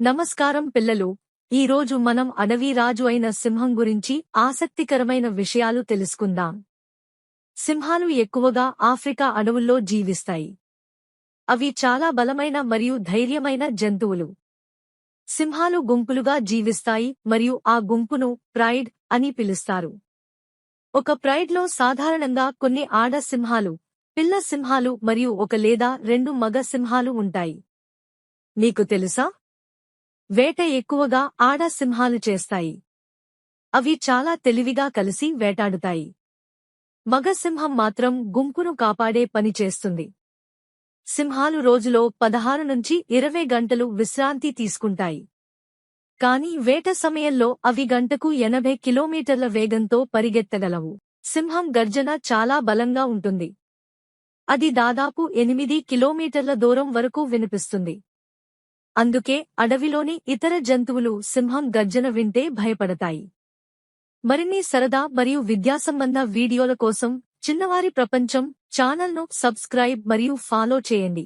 నమస్కారం పిల్లలు. ఈరోజు మనం అడవి రాజు అయిన సింహం గురించి ఆసక్తికరమైన విషయాలు తెలుసుకుందాం. సింహాలు ఎక్కువగా ఆఫ్రికా అడవుల్లో జీవిస్తాయి. అవి చాలా బలమైన మరియు ధైర్యమైన జంతువులు. సింహాలు గుంపులుగా జీవిస్తాయి మరియు ఆ గుంపును ప్రైడ్ అని పిలుస్తారు. ఒక ప్రైడ్లో సాధారణంగా కొన్ని ఆడ సింహాలు, పిల్ల సింహాలు మరియు ఒక లేదా రెండు మగ సింహాలు ఉంటాయి. మీకు తెలుసా? వేట ఎక్కువగా ఆడ సింహాలు చేస్తాయి. అవి చాలా తెలివిగా కలిసి వేటాడుతాయి. మగ సింహం మాత్రం గుంపును కాపాడే పని చేస్తుంది. సింహాలు రోజులో 16 నుంచి 20 గంటలు విశ్రాంతి తీసుకుంటాయి. కానీ వేట సమయంలో అవి గంటకు 80 కిలోమీటర్ల వేగంతో పరిగెత్తగలవు. సింహం గర్జన చాలా బలంగా ఉంటుంది. అది దాదాపు 8 కిలోమీటర్ల దూరం వరకు వినిపిస్తుంది. అందుకే అడవిలోని ఇతర జంతువులు సింహం గర్జన వింటే భయపడతాయి. మరిన్ని సరదా మరియు విద్యాసంబంధ వీడియోల కోసం చిన్నవారి ప్రపంచం ఛానల్ను సబ్స్క్రైబ్ మరియు ఫాలో చేయండి.